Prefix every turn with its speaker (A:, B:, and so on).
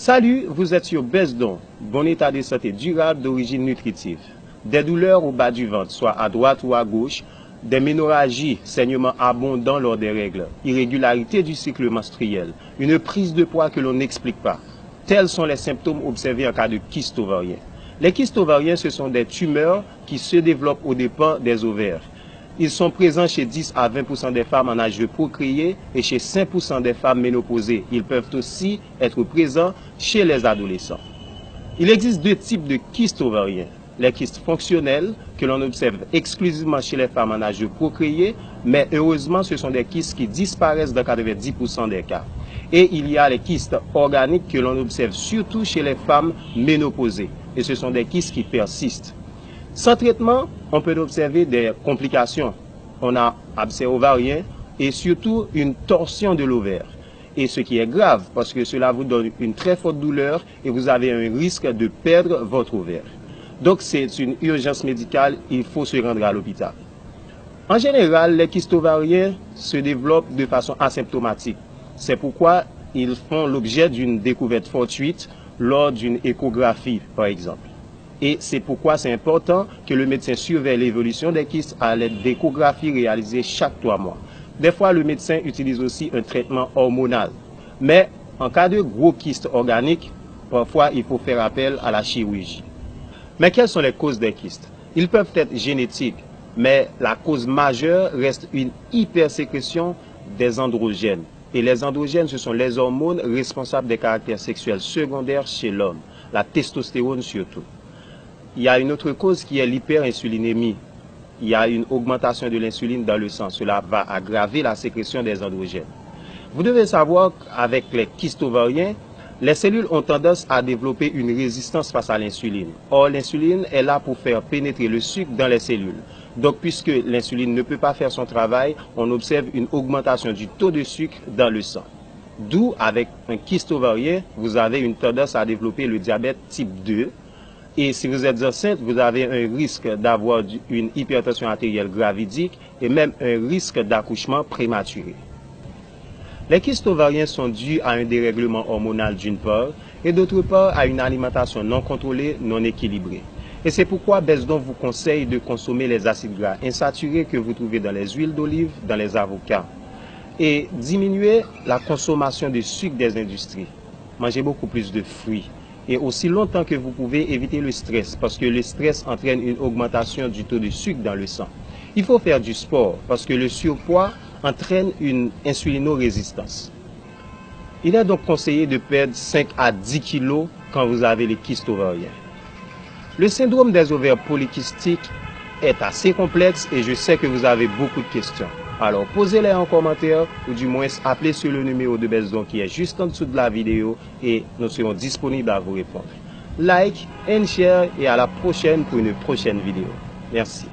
A: Salut, vous êtes sur Besdon, bon état de santé durable d'origine nutritive. Des douleurs au bas du ventre, soit à droite ou à gauche, des ménorrhagies, saignements abondants lors des règles, irrégularité du cycle menstruel, une prise de poids que l'on n'explique pas. Tels sont les symptômes observés en cas de kyste ovarien. Les kystes ovariens, ce sont des tumeurs qui se développent aux dépens des ovaires. Ils sont présents chez 10 à 20% des femmes en âge de procréer et chez 5% des femmes ménopausées. Ils peuvent aussi être présents chez les adolescents. Il existe deux types de kystes ovariens. Les kystes fonctionnels, que l'on observe exclusivement chez les femmes en âge de procréer, mais heureusement, ce sont des kystes qui disparaissent dans 90% des cas. Et il y a les kystes organiques que l'on observe surtout chez les femmes ménopausées. Et ce sont des kystes qui persistent. Sans traitement, on peut observer des complications. On a abcès ovarien et surtout une torsion de l'ovaire. Et ce qui est grave, parce que cela vous donne une très forte douleur et vous avez un risque de perdre votre ovaire. Donc c'est une urgence médicale, il faut se rendre à l'hôpital. En général, les kystes ovariens se développent de façon asymptomatique. C'est pourquoi ils font l'objet d'une découverte fortuite lors d'une échographie, par exemple. Et c'est pourquoi c'est important que le médecin surveille l'évolution des kystes à l'aide d'échographies réalisées chaque 3 mois. Des fois, le médecin utilise aussi un traitement hormonal. Mais en cas de gros kystes organiques, parfois il faut faire appel à la chirurgie. Mais quelles sont les causes des kystes? Ils peuvent être génétiques, mais la cause majeure reste une hypersécrétion des androgènes. Et les androgènes, ce sont les hormones responsables des caractères sexuels secondaires chez l'homme, la testostérone surtout. Il y a une autre cause qui est l'hyperinsulinémie. Il y a une augmentation de l'insuline dans le sang. Cela va aggraver la sécrétion des androgènes. Vous devez savoir qu'avec les kystes ovariens, les cellules ont tendance à développer une résistance face à l'insuline. Or, l'insuline est là pour faire pénétrer le sucre dans les cellules. Donc, puisque l'insuline ne peut pas faire son travail, on observe une augmentation du taux de sucre dans le sang. D'où, avec un kyste ovarien, vous avez une tendance à développer le diabète type 2. Et si vous êtes enceinte, vous avez un risque d'avoir une hypertension artérielle gravidique et même un risque d'accouchement prématuré. Les kystes ovariens sont dus à un dérèglement hormonal d'une part et d'autre part à une alimentation non contrôlée, non équilibrée. Et c'est pourquoi Besdon vous conseille de consommer les acides gras insaturés que vous trouvez dans les huiles d'olive, dans les avocats. Et diminuer la consommation de sucre des industries. Mangez beaucoup plus de fruits. Et aussi longtemps que vous pouvez éviter le stress, parce que le stress entraîne une augmentation du taux de sucre dans le sang. Il faut faire du sport, parce que le surpoids entraîne une insulinorésistance. Il est donc conseillé de perdre 5 à 10 kg quand vous avez les kystes ovariens. Le syndrome des ovaires polykystiques est assez complexe et je sais que vous avez beaucoup de questions. Alors posez-les en commentaire ou du moins appelez sur le numéro de Besdon qui est juste en dessous de la vidéo et nous serons disponibles à vous répondre. Like and share et à la prochaine pour une prochaine vidéo. Merci.